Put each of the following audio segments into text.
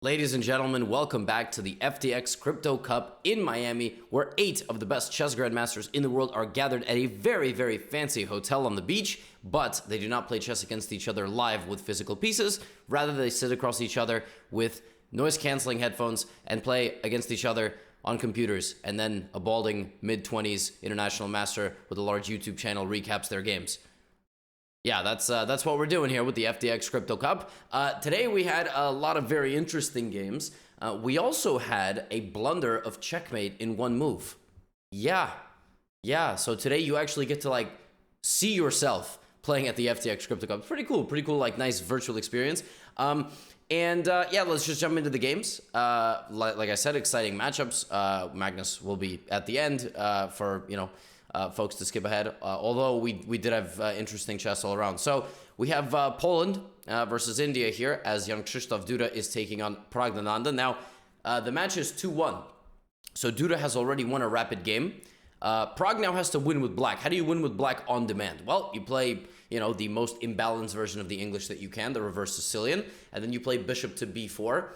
Ladies and gentlemen, welcome back to the FTX Crypto Cup in Miami, where 8 of the best chess grandmasters in the world are gathered at a very, very fancy hotel on the beach, but they do not play chess against each other live with physical pieces. Rather, they sit across each other with noise-canceling headphones and play against each other on computers, and then a balding mid-20s international master with a large YouTube channel recaps their games. Yeah, that's what we're doing here with the FTX Crypto Cup. Today we had a lot of very interesting games. We also had a blunder of checkmate in one move. Yeah. So today you actually get to see yourself playing at the FTX Crypto Cup. Pretty cool, like nice virtual experience. Yeah, let's just jump into the games. Like I said, exciting matchups. Magnus will be at the end for folks to skip ahead, although we did have interesting chess all around. So we have Poland versus India here, as young Pragg Duda is taking on Pragg Duda. Now, the match is 2-1. So Duda has already won a rapid game. Pragg now has to win with black. How do you win with black on demand? Well, you play, the most imbalanced version of the English that you can, the reverse Sicilian, and then you play bishop to b4.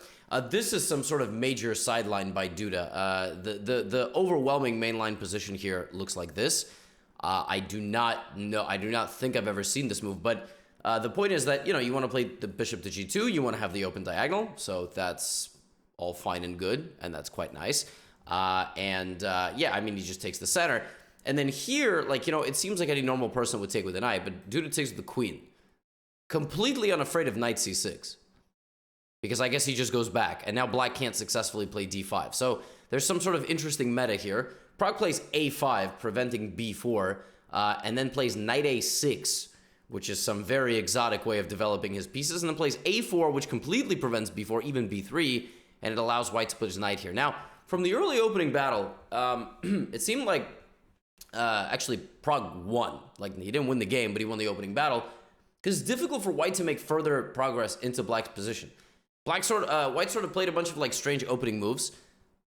This is some sort of major sideline by Duda. The overwhelming mainline position here looks like this. I do not think I've ever seen this move, but the point is that, you want to play the bishop to g2, you want to have the open diagonal, so that's all fine and good, and that's quite nice. Yeah, I mean, he just takes the center. And then here, it seems like any normal person would take with an eye, but Duda takes with the queen. Completely unafraid of knight c6. Because I guess he just goes back, and now black can't successfully play d5. So there's some sort of interesting meta here. Pragg plays a5, preventing b4, and then plays knight a6, which is some very exotic way of developing his pieces, and then plays a4, which completely prevents b4, even b3, and it allows white to put his knight here. Now, from the early opening battle, it seemed like actually Pragg won. He didn't win the game, but he won the opening battle, because it's difficult for white to make further progress into black's position. White sort of played a bunch of strange opening moves,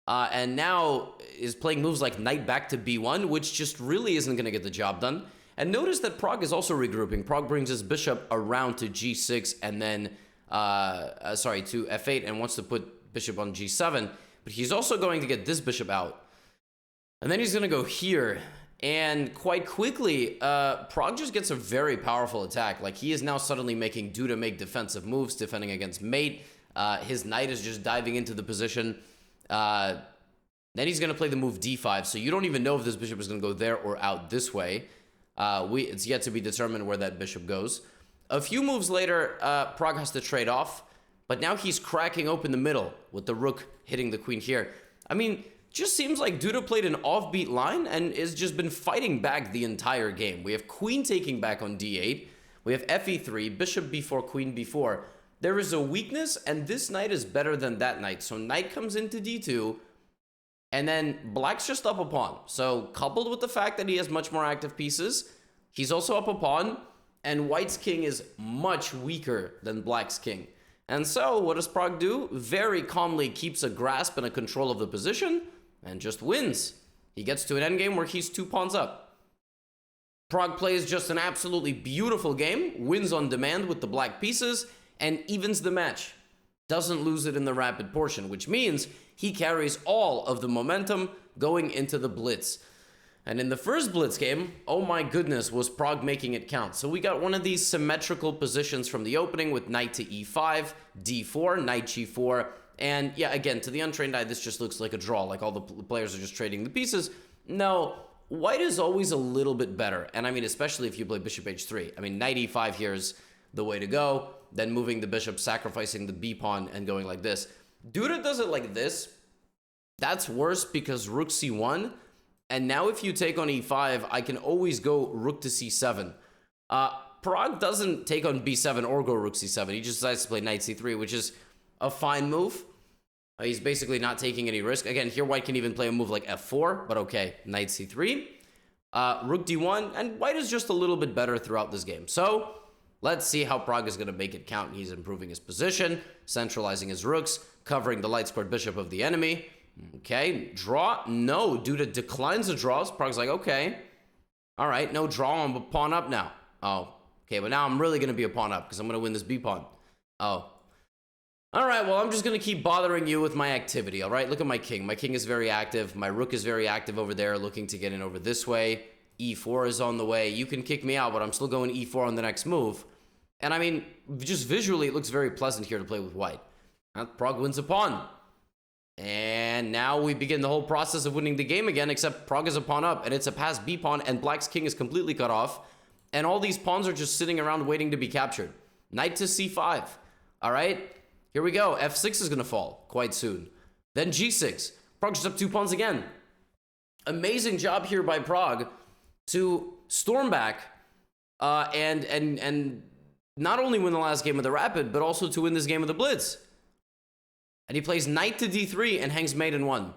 and now is playing moves like knight back to b1, which just really isn't going to get the job done. And notice that Pragg is also regrouping. Pragg brings his bishop around to g6 and then, to f8 and wants to put bishop on g7, but he's also going to get this bishop out. And then he's going to go here, and quite quickly, Pragg just gets a very powerful attack. He is now suddenly making Duda make defensive moves, defending against mate. His knight is just diving into the position. Then he's going to play the move d5, so you don't even know if this bishop is going to go there or out this way. It's yet to be determined where that bishop goes. A few moves later, Pragg has to trade off, but now he's cracking open the middle with the rook hitting the queen here. I mean, just seems like Duda played an offbeat line and has just been fighting back the entire game. We have queen taking back on d8. We have fe3, bishop b4, queen b4. There is a weakness, and this knight is better than that knight. So knight comes into d2, and then black's just up a pawn. So coupled with the fact that he has much more active pieces, he's also up a pawn, and white's king is much weaker than black's king. And so what does Pragg do? Very calmly keeps a grasp and a control of the position, and just wins. He gets to an endgame where he's 2 pawns up. Pragg plays just an absolutely beautiful game, wins on demand with the black pieces, and evens the match. Doesn't lose it in the rapid portion, which means he carries all of the momentum going into the blitz. And in the first blitz game, oh my goodness, was Pragg making it count. So we got one of these symmetrical positions from the opening with knight to e5, d4, knight g4, and yeah, again, to the untrained eye, this just looks like a draw, like all the players are just trading the pieces. No, white is always a little bit better, and I mean, especially if you play bishop h3. I mean, knight e5 here is the way to go, then moving the bishop, sacrificing the b pawn, and going like this. Duda does it like this. That's worse because rook c1, and now if you take on e5, I can always go rook to c7. Pragg doesn't take on b7 or go rook c7. He just decides to play knight c3, which is a fine move. He's basically not taking any risk. Again, here white can even play a move like f4, but okay, knight c3. Rook d1, and white is just a little bit better throughout this game. So let's see how Pragg is going to make it count. He's improving his position, centralizing his rooks, covering the light-squared bishop of the enemy. Okay, draw. No, Duda declines the draws. Pragg's like, okay. All right, no draw. I'm a pawn up now. Oh, okay, but now I'm really going to be a pawn up because I'm going to win this b pawn. Oh. All right, well, I'm just going to keep bothering you with my activity, all right? Look at my king. My king is very active. My rook is very active over there, looking to get in over this way. E4 is on the way. You can kick me out, but I'm still going E4 on the next move. And I mean, just visually, it looks very pleasant here to play with white. Pragg wins a pawn. And now we begin the whole process of winning the game again, except Pragg is a pawn up, and it's a pass B pawn, and black's king is completely cut off. And all these pawns are just sitting around waiting to be captured. Knight to C5. All right? Here we go. F6 is going to fall quite soon. Then G6. Pragg's just up 2 pawns again. Amazing job here by Pragg to storm back and not only win the last game of the Rapid, but also to win this game of the Blitz. And he plays knight to D3 and hangs mate in 1.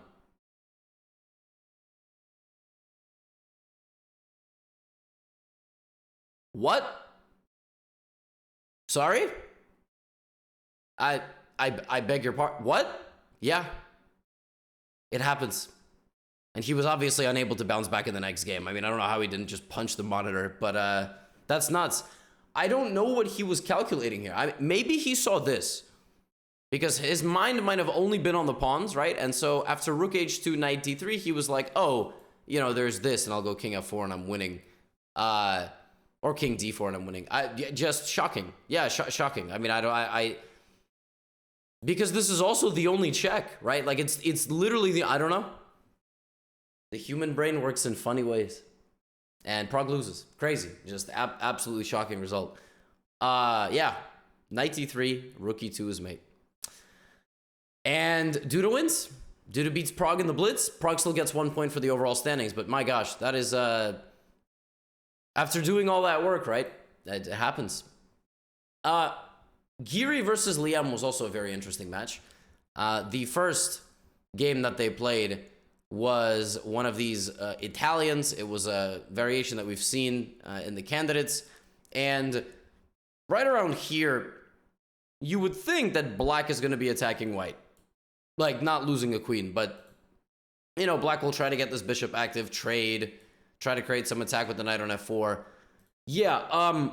What? Sorry? I beg your pardon. What? Yeah. It happens. And he was obviously unable to bounce back in the next game. I mean, I don't know how he didn't just punch the monitor, but that's nuts. I don't know what he was calculating here. Maybe he saw this. Because his mind might have only been on the pawns, right? And so after rook h2, knight d3, he was like, oh, you know, there's this, and I'll go king f4 and I'm winning. Or king d4 and I'm winning. Just shocking. Yeah, shocking. I mean, because this is also the only check, right? Like, it's literally the, I don't know. The human brain works in funny ways. And Pragg loses. Crazy. Just absolutely shocking result. Yeah. Knight d3, rook e2 is mate. And Duda wins. Duda beats Pragg in the Blitz. Pragg still gets 1 point for the overall standings, but my gosh, that is, after doing all that work, right? It happens. Giri versus Liem was also a very interesting match. The first game that they played was one of these Italians. It was a variation that we've seen in the candidates. And right around here, you would think that black is going to be attacking white. Like, not losing a queen, but, you know, black will try to get this bishop active, trade, try to create some attack with the knight on f4. Yeah,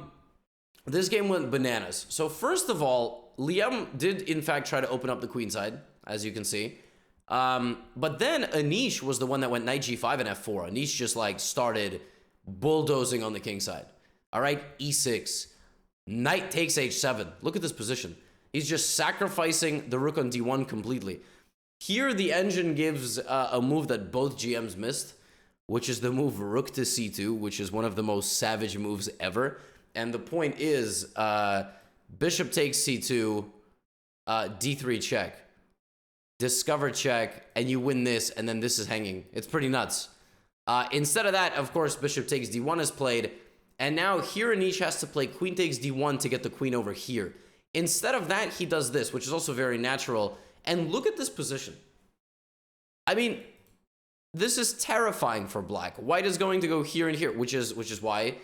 this game went bananas. So first of all, Liem did, in fact, try to open up the queen side, as you can see. But then Anish was the one that went knight g5 and f4. Anish just, like, started bulldozing on the king side. All right, e6. Knight takes h7. Look at this position. He's just sacrificing the rook on d1 completely. Here, the engine gives a move that both GMs missed, which is the move rook to c2, which is one of the most savage moves ever. And the point is, bishop takes c2, d3 check, discover check, and you win this, and then this is hanging. It's pretty nuts. Instead of that, of course, bishop takes d1 is played, and now here Anish has to play queen takes d1 to get the queen over here. Instead of that, he does this, which is also very natural. And look at this position. I mean, this is terrifying for black. White is going to go here and here, which is why,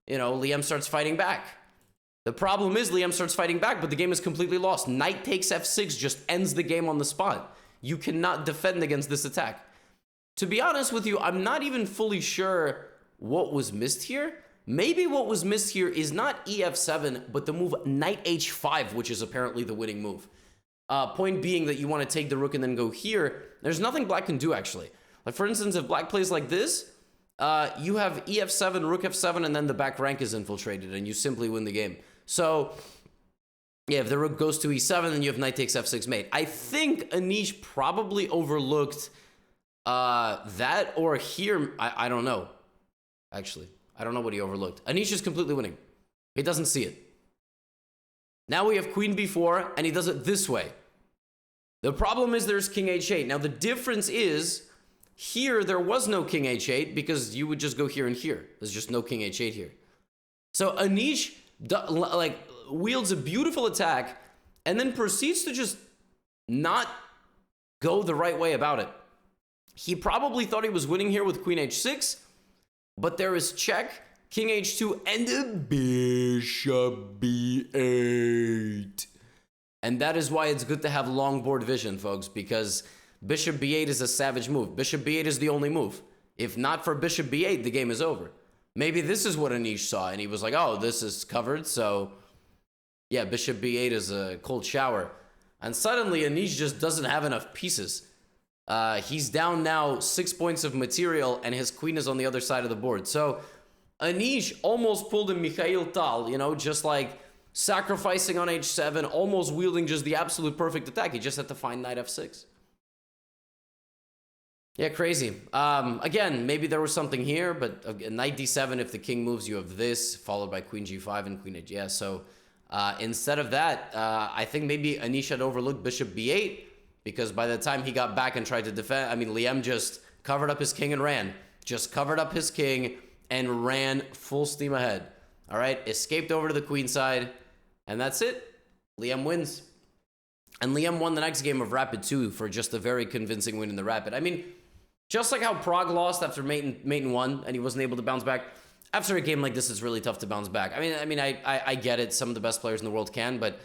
you know, Liem starts fighting back. The problem is Liem starts fighting back, but the game is completely lost. Knight takes f6 just ends the game on the spot. You cannot defend against this attack. To be honest with you, I'm not even fully sure what was missed here. Maybe what was missed here is not ef7, but the move knight h5, which is apparently the winning move. Point being that you want to take the rook and then go here. There's nothing black can do, actually. Like, for instance, if black plays like this, you have ef7, rook f7, and then the back rank is infiltrated, and you simply win the game. So, yeah, if the rook goes to e7, then you have knight takes f6 mate. I think Anish probably overlooked that, or here, I don't know, actually. I don't know what he overlooked. Anish is completely winning. He doesn't see it. Now we have queen b4, and he does it this way. The problem is there's king h8. Now the difference is, here there was no king h8 because you would just go here and here. There's just no king h8 here. So Anish, like, wields a beautiful attack and then proceeds to just not go the right way about it. He probably thought he was winning here with queen h6, but there is check, king h2, and a bishop b8. And that is why it's good to have long board vision, folks, because bishop b8 is a savage move. Bishop b8 is the only move. If not for bishop b8, the game is over. Maybe this is what Anish saw, and he was like, oh, this is covered, so yeah, bishop b8 is a cold shower. And suddenly, Anish just doesn't have enough pieces. He's down now 6 points of material, and his queen is on the other side of the board. So Anish almost pulled a Mikhail Tal, you know, just like sacrificing on h7, almost wielding just the absolute perfect attack. He just had to find knight f6. Yeah, crazy. Again, maybe there was something here, but knight d7, if the king moves, you have this, followed by queen g5 and queen h. Yeah, so instead of that, I think maybe Anish had overlooked bishop b8, because by the time he got back and tried to defend, I mean, Liem just covered up his king and ran. Just covered up his king and ran full steam ahead. All right, escaped over to the queen side, and that's it. Liem wins. And Liem won the next game of Rapid 2 for just a very convincing win in the Rapid. I mean, just like how Pragg lost after Mate in 1 and he wasn't able to bounce back, after a game like this, it's really tough to bounce back. I get it. Some of the best players in the world can, but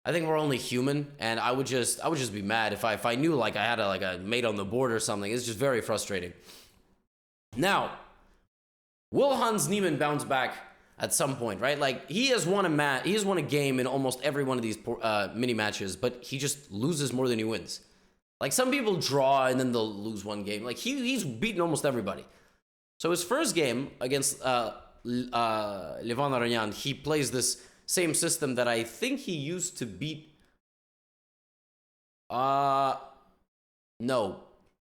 I think we're only human, and I would just be mad if I knew like I had a mate on the board or something. It's just very frustrating. Now, will Hans Niemann bounce back at some point, right? Like, he has won a game in almost every one of these mini matches, but he just loses more than he wins. Like, some people draw and then they'll lose one game. Like, he's beaten almost everybody. So his first game against Levan Aronian, he plays this same system that I think he used to beat... No,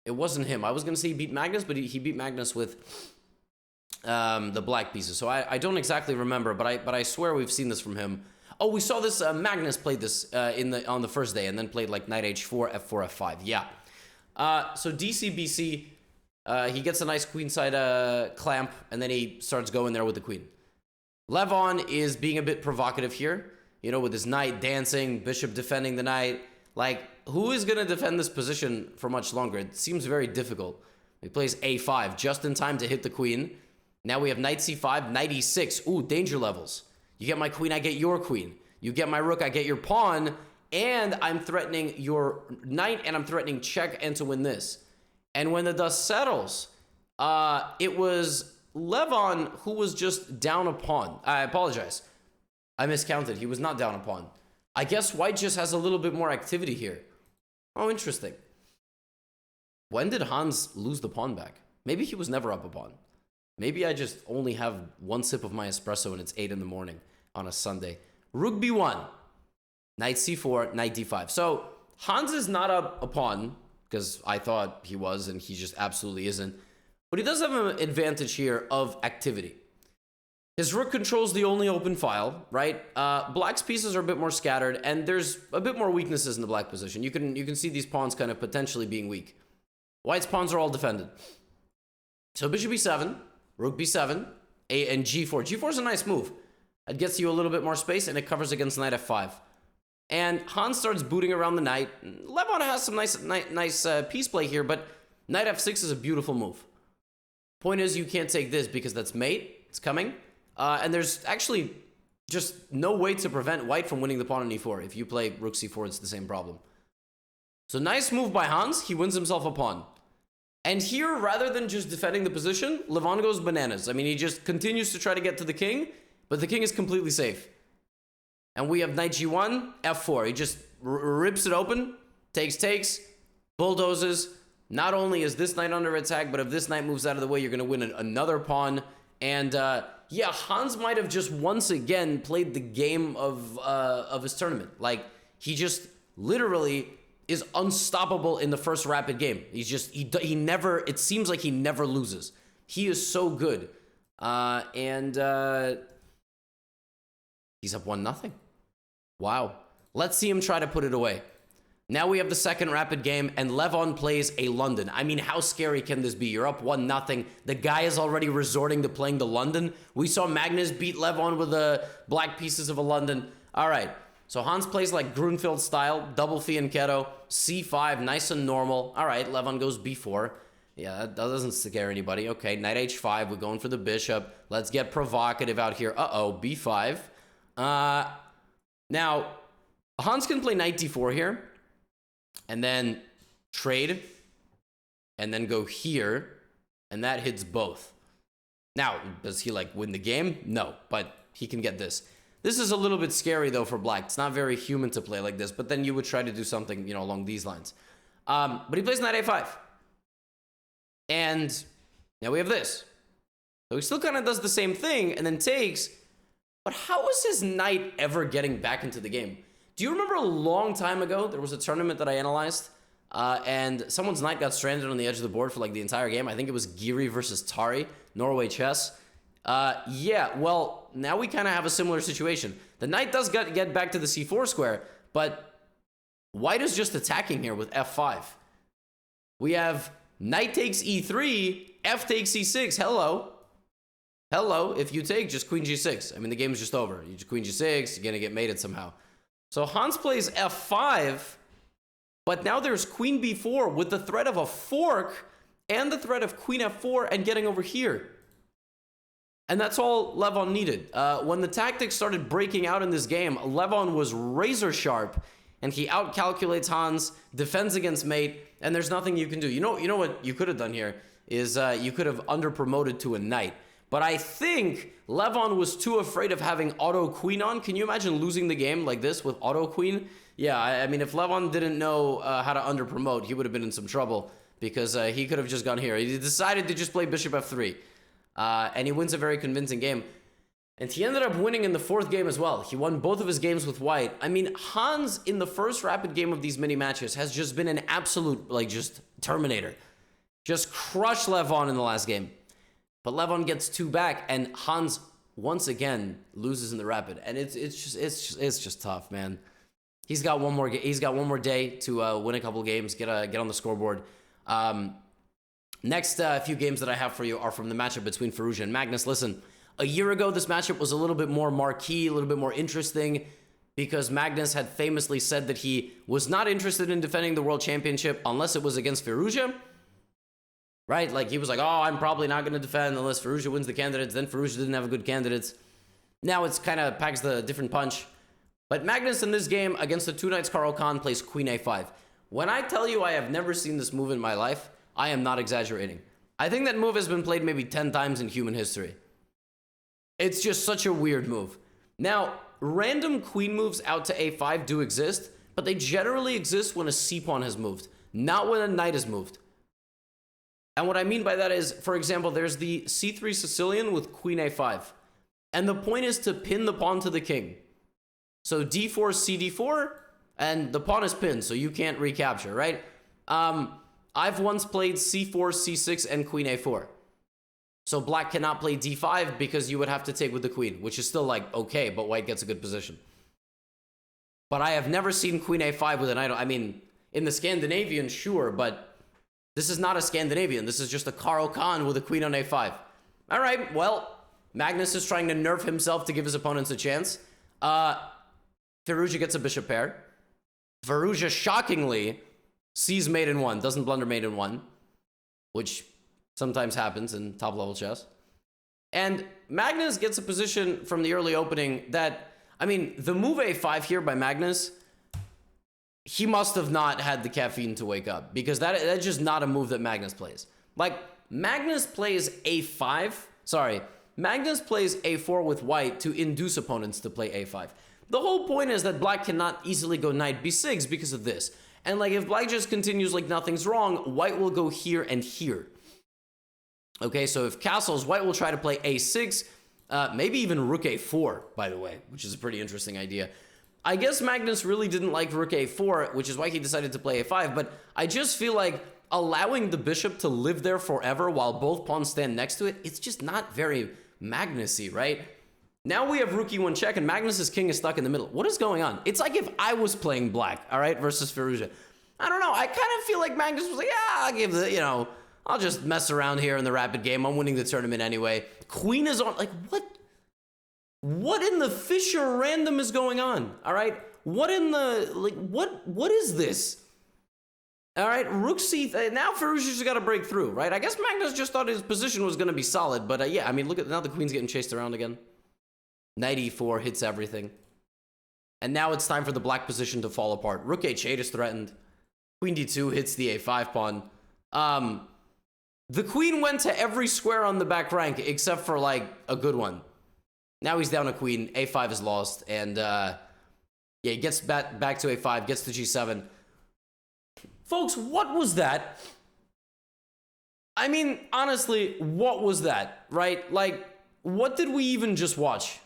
it wasn't him. I was going to say he beat Magnus, but he beat Magnus with the black pieces. So I don't exactly remember, but I swear we've seen this from him. Oh, we saw this. Magnus played this on the first day, and then played like knight h4, f4, f5. Yeah. So DCBC, he gets a nice queenside clamp, and then he starts going there with the queen. Levon is being a bit provocative here, you know, with his knight dancing, bishop defending the knight. Like, who is going to defend this position for much longer? It seems very difficult. He plays a5 just in time to hit the queen. Now we have knight c5, knight e6. Ooh, danger levels. You get my queen, I get your queen. You get my rook, I get your pawn. And I'm threatening your knight, and I'm threatening check and to win this. And when the dust settles, it was Levon who was just down a pawn. I apologize. I miscounted. He was not down a pawn. I guess white just has a little bit more activity here. Oh, interesting. When did Hans lose the pawn back? Maybe he was never up a pawn. Maybe I just only have one sip of my espresso and it's 8 in the morning on a Sunday. Rook b1. Knight c4, knight d5. So Hans is not up a pawn, because I thought he was, and he just absolutely isn't. But he does have an advantage here of activity. His rook controls the only open file, right? Black's pieces are a bit more scattered, and there's a bit more weaknesses in the black position. You can see these pawns kind of potentially being weak. White's pawns are all defended. So bishop b7, rook b7, and g4. G4 is a nice move. It gets you a little bit more space, and it covers against knight f5. And Hans starts booting around the knight. Levon has some nice piece play here, but knight f6 is a beautiful move. Point is, you can't take this because that's mate. It's coming. And there's actually just no way to prevent white from winning the pawn on e4. If you play rook c4, it's the same problem. So nice move by Hans. He wins himself a pawn. And here, rather than just defending the position, Levon goes bananas. I mean, he just continues to try to get to the king, but the king is completely safe. And we have knight g1, f4. He just rips it open, takes, bulldozes. Not only is this knight under attack, but if this knight moves out of the way, you're going to win another pawn. And yeah, Hans might have just once again played the game of his tournament. Like, he just literally is unstoppable in the first rapid game. He's just, he never, it seems like he never loses. He is so good. He's up 1-0. Wow. Let's see him try to put it away. Now we have the second rapid game, and Levon plays a London. I mean, how scary can this be? You're up 1-0. The guy is already resorting to playing the London. We saw Magnus beat Levon with the black pieces of a London. All right. So Hans plays like Grunfeld style, double fianchetto, c5, nice and normal. All right, Levon goes b4. Yeah, that doesn't scare anybody. Okay, knight h5, we're going for the bishop. Let's get provocative out here. Uh-oh, b5. Now, Hans can play knight d4 here, and then trade, and then go here, and that hits both. Now, does he, like, win the game? No, but he can get this. This is a little bit scary, though, for black. It's not very human to play like this, but then you would try to do something, you know, along these lines. But he plays knight a5. And now we have this. So he still kind of does the same thing and then takes. But how is his knight ever getting back into the game? Do you remember a long time ago, there was a tournament that I analyzed, and someone's knight got stranded on the edge of the board for like the entire game. I think it was Giri versus Tari, Norway chess. Yeah, well, now we kind of have a similar situation. The knight does get back to the c4 square, but white is just attacking here with f5. We have knight takes e3, f takes e6. Hello. Hello. If you take, just queen g6. I mean, the game's just over. You just queen g6, you're going to get mated somehow. So Hans plays f5, but now there's queen b4 with the threat of a fork and the threat of queen f4 and getting over here. And that's all Levon needed. When the tactics started breaking out in this game, Levon was razor sharp, and he outcalculates Hans, defends against mate, and there's nothing you can do. You know what you could have done here is you could have under-promoted to a knight. But I think Levon was too afraid of having auto queen on. Can you imagine losing the game like this with auto queen? Yeah, I mean, if Levon didn't know how to under-promote, he would have been in some trouble because he could have just gone here. He decided to just play bishop f3. And he wins a very convincing game. And he ended up winning in the fourth game as well. He won both of his games with white. I mean, Hans, in the first rapid game of these mini matches, has just been an absolute, like, just Terminator. Just crushed Levon in the last game. But Levon gets two back, and Hans, once again, loses in the rapid. And it's just tough, man. He's got one more day to win a couple games, get on the scoreboard. Next few games that I have for you are from the matchup between Firouzja and Magnus. Listen, a year ago, this matchup was a little bit more marquee, a little bit more interesting, because Magnus had famously said that he was not interested in defending the World Championship unless it was against Firouzja. Right? Like, he was like, oh, I'm probably not going to defend unless Firouzja wins the candidates. Then Firouzja didn't have a good candidates. Now it's kind of packs the different punch. But Magnus in this game against the two knights Caro Kann plays queen a5. When I tell you I have never seen this move in my life, I am not exaggerating. I think that move has been played maybe 10 times in human history. It's just such a weird move. Now, random queen moves out to a5 do exist, but they generally exist when a c-pawn has moved, not when a knight has moved. And what I mean by that is, for example, there's the c3 Sicilian with queen a5. And the point is to pin the pawn to the king. So d4, cd4, and the pawn is pinned, so you can't recapture, right? I've once played c4, c6, and queen a4. So black cannot play d5 because you would have to take with the queen, which is still like, okay, but white gets a good position. But I have never seen queen a5 with a knight. I mean, in the Scandinavian, sure, but this is not a Scandinavian. This is just a Caro Kann with a queen on a5. All right, well, Magnus is trying to nerf himself to give his opponents a chance. Firouzja gets a bishop pair. Firouzja, shockingly, sees mate in one, doesn't blunder mate in one, which sometimes happens in top-level chess. And Magnus gets a position from the early opening that, I mean, the move a5 here by Magnus, he must have not had the caffeine to wake up, because that's just not a move that Magnus plays. Like, Magnus plays a5, Magnus plays a4 with white to induce opponents to play a5. The whole point is that black cannot easily go knight b6 because of this. And like, if black just continues like nothing's wrong, white will go here and here. Okay, so if castles, white will try to play a6, maybe even rook a4, by the way, which is a pretty interesting idea. I guess Magnus really didn't like rook a4, which is why he decided to play a5, but I just feel like allowing the bishop to live there forever while both pawns stand next to it, it's just not very Magnus-y, right? Now we have rook e1 check, and Magnus's king is stuck in the middle. What is going on? It's like if I was playing black, all right, versus Firouzja. I don't know. I kind of feel like Magnus was like, yeah, I'll give the, I'll just mess around here in the rapid game. I'm winning the tournament anyway. Queen is on, like, what? What in the Fisher random is going on, all right? What in the, like, what is this? All right, rook c, now Firouzja's got to break through, right? I guess Magnus just thought his position was going to be solid, but yeah, I mean, look at, now the queen's getting chased around again. Knight e4 hits everything. And now it's time for the black position to fall apart. Rook h8 is threatened. Queen d2 hits the a5 pawn. The queen went to every square on the back rank except for, like, a good one. Now he's down a queen. A5 is lost. And, yeah, he gets back to A5, gets to G7. Folks, what was that? I mean, honestly, what was that, right? Like, what did we even just watch?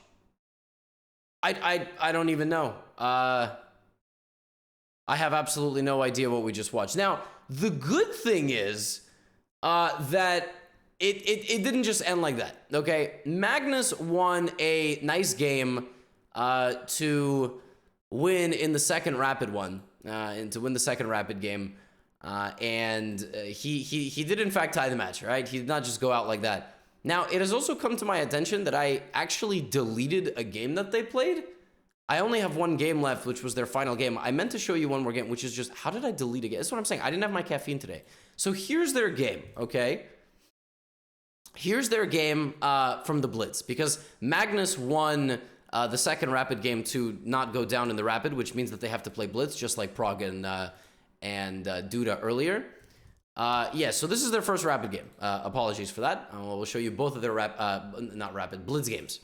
I don't even know. I have absolutely no idea what we just watched. Now, the good thing is that it didn't just end like that, okay? Magnus won a nice game to win in the second rapid one, and to win the second rapid game. And he did in fact tie the match, right? He did not just go out like that. Now, it has also come to my attention that I actually deleted a game that they played. I only have one game left, which was their final game. I meant to show you one more game, which is just, how did I delete a game? That's what I'm saying. I didn't have my caffeine today. So here's their game, okay? Here's their game from the Blitz, because Magnus won the second rapid game to not go down in the rapid, which means that they have to play Blitz, just like Pragg and Duda earlier. Yeah, so this is their first rapid game. Apologies for that. We'll show you both of their Blitz games.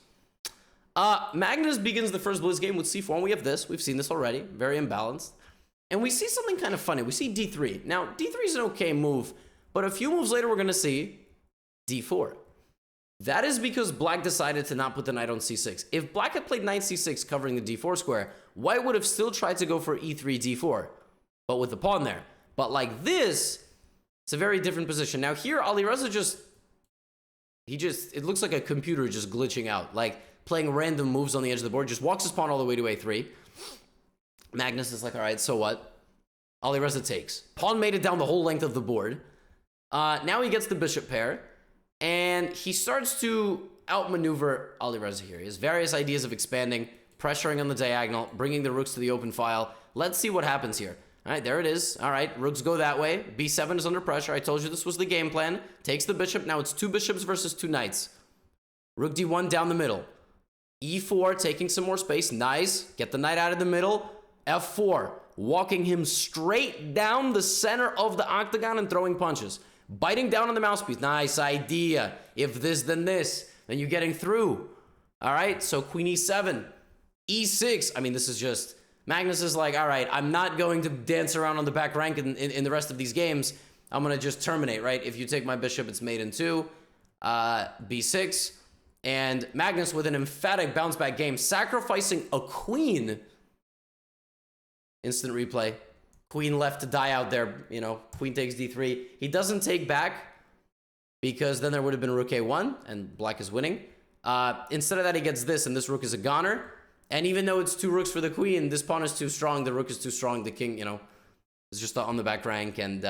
Magnus begins the first Blitz game with C4, and we have this. We've seen this already. Very imbalanced. And we see something kind of funny. We see D3. Now, D3 is an okay move, but a few moves later, we're going to see D4. That is because Black decided to not put the knight on C6. If Black had played knight C6 covering the D4 square, White would have still tried to go for E3, D4, but with the pawn there. But like this, it's a very different position. Now here, Alireza it looks like a computer just glitching out, like playing random moves on the edge of the board, just walks his pawn all the way to A3. Magnus is like, all right, so what? Alireza takes. Pawn made it down the whole length of the board. Now he gets the bishop pair, and he starts to outmaneuver Alireza here. He has various ideas of expanding, pressuring on the diagonal, bringing the rooks to the open file. Let's see what happens here. All right, there it is. All right, rooks go that way. B7 is under pressure. I told you this was the game plan. Takes the bishop. Now it's 2 bishops versus 2 knights. Rook D1 down the middle. E4, taking some more space. Nice. Get the knight out of the middle. F4, walking him straight down the center of the octagon and throwing punches. Biting down on the mouthpiece. Nice idea. If this, then this. Then you're getting through. All right, so queen E7. E6. I mean, this is just... Magnus is like, all right, I'm not going to dance around on the back rank in the rest of these games. I'm going to just terminate, right? If you take my bishop, it's mate in 2. B6. And Magnus with an emphatic bounce back game, sacrificing a queen. Instant replay. Queen left to die out there. You know, queen takes D3. He doesn't take back because then there would have been rook A1 and Black is winning. Instead of that, he gets this, and this rook is a goner. And even though it's 2 rooks for the queen, this pawn is too strong, the rook is too strong, the king, you know, is just on the back rank, and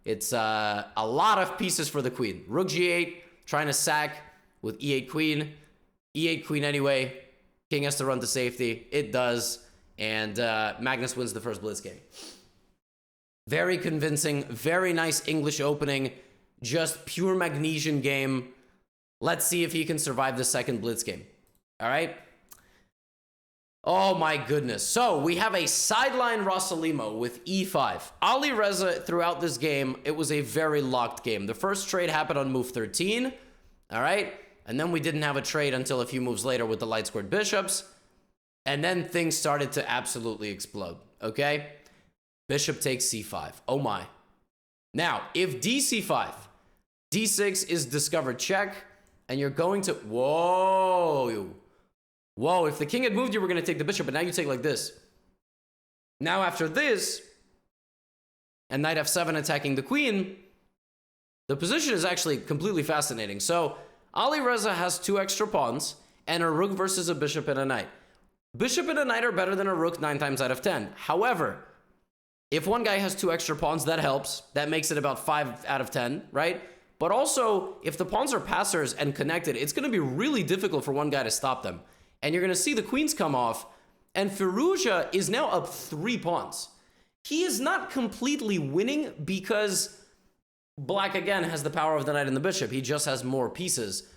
it's a lot of pieces for the queen. Rook G8, trying to sack with E8 queen. E8 queen anyway. King has to run to safety. It does. And Magnus wins the first Blitz game. Very convincing, very nice English opening. Just pure Magnesian game. Let's see if he can survive the second Blitz game. All right? Oh my goodness. So we have a sideline Rossalimo with E5. Alireza throughout this game, it was a very locked game. The first trade happened on move 13. All right? And then we didn't have a trade until a few moves later with the light squared bishops. And then things started to absolutely explode. Okay? Bishop takes C5. Oh my. Now, if DC5, D6 is discovered check, and you're going to... Whoa. Whoa, if the king had moved, you were going to take the bishop, but now you take like this. Now after this, and knight F7 attacking the queen, the position is actually completely fascinating. So, Alireza has 2 extra pawns, and a rook versus a bishop and a knight. Bishop and a knight are better than a rook 9 times out of 10. However, if one guy has 2 extra pawns, that helps. That makes it about 5 out of 10, right? But also, if the pawns are passers and connected, it's going to be really difficult for one guy to stop them. And you're going to see the queens come off, and Firouzja is now up 3 pawns. He is not completely winning because Black, again, has the power of the knight and the bishop. He just has more pieces.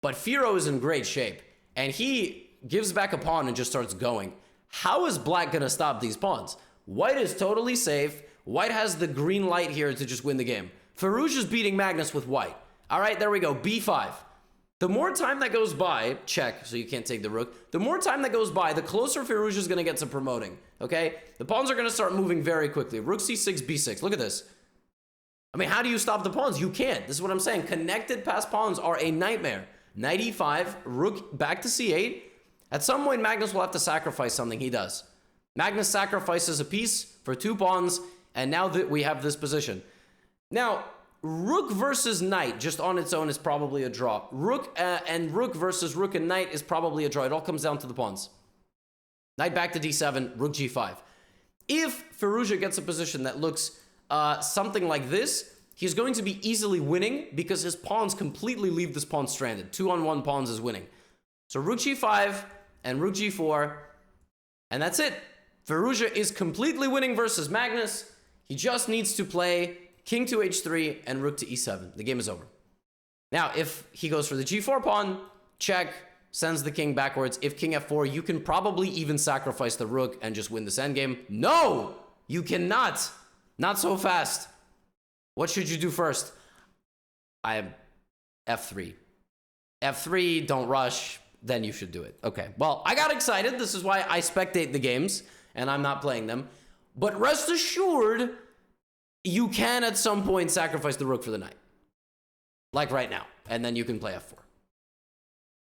But Firo is in great shape, and he gives back a pawn and just starts going. How is Black going to stop these pawns? White is totally safe. White has the green light here to just win the game. Firouzja's beating Magnus with White. All right, there we go. B5. The more time that goes by, check, so you can't take the rook. The more time that goes by, the closer Firouzja is going to get to promoting, okay? The pawns are going to start moving very quickly. Rook c6, b6. Look at this. I mean, how do you stop the pawns? You can't. This is what I'm saying. Connected passed pawns are a nightmare. Knight e5, rook back to c8. At some point, Magnus will have to sacrifice something. He does. Magnus sacrifices a piece for 2 pawns, and now that we have this position. Now, rook versus knight, just on its own, is probably a draw. Rook versus rook and knight is probably a draw. It all comes down to the pawns. Knight back to d7, rook g5. If Firouzja gets a position that looks something like this, he's going to be easily winning because his pawns completely leave this pawn stranded. 2-on-1 pawns is winning. So rook g5 and rook g4, and that's it. Firouzja is completely winning versus Magnus. He just needs to play king to h3 and rook to e7. The game is over. Now, if he goes for the g4 pawn, check, sends the king backwards. If king f4, you can probably even sacrifice the rook and just win this endgame. No, you cannot. Not so fast. What should you do first? I am f3. f3, don't rush. Then you should do it. Okay, well, I got excited. This is why I spectate the games, and I'm not playing them. But rest assured, you can at some point sacrifice the rook for the knight. Like right now. And then you can play f4.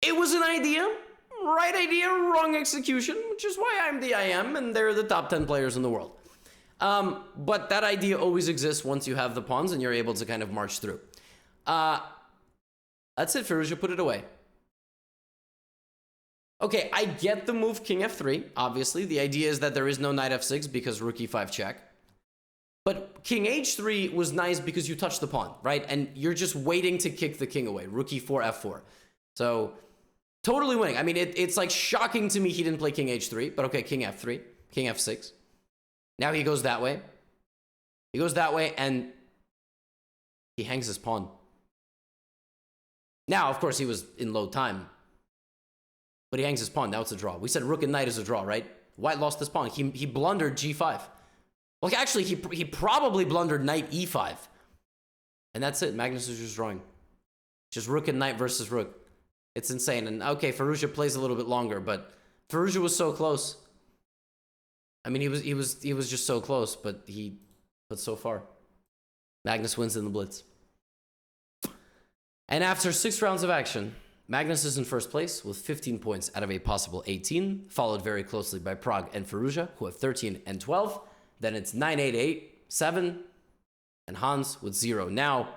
It was an idea. Right idea, wrong execution, which is why I'm the I am, and they're the top 10 players in the world. But that idea always exists once you have the pawns and you're able to kind of march through. That's it, Firouzja, put it away. Okay, I get the move king f3, obviously. The idea is that there is no knight f6 because rook e5 check. But king h3 was nice because you touched the pawn, right? And you're just waiting to kick the king away. Rook e4, f4. So, totally winning. I mean, it's like shocking to me he didn't play king h3. But okay, king f3, king f6. Now he goes that way. He goes that way, and he hangs his pawn. Now, of course, he was in low time. But he hangs his pawn. Now it's a draw. We said rook and knight is a draw, right? White lost his pawn. He blundered g5. Well, actually, he probably blundered knight e5. And that's it. Magnus is just drawing. Just rook and knight versus rook. It's insane. And okay, Firouzja plays a little bit longer, but Firouzja was so close. I mean, he was just so close, but so far. Magnus wins in the blitz. And after 6 rounds of action, Magnus is in first place with 15 points out of a possible 18, followed very closely by Pragg and Firouzja, who have 13 and 12. Then it's 9, 8, 8, 7, and Hans with 0. Now,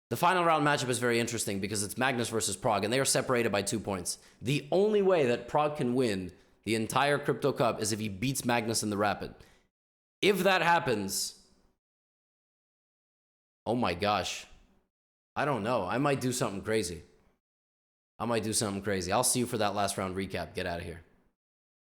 the final round matchup is very interesting because it's Magnus versus Pragg, and they are separated by 2 points. The only way that Pragg can win the entire Crypto Cup is if he beats Magnus in the Rapid. If that happens, oh my gosh, I don't know. I might do something crazy. I'll see you for that last round recap. Get out of here.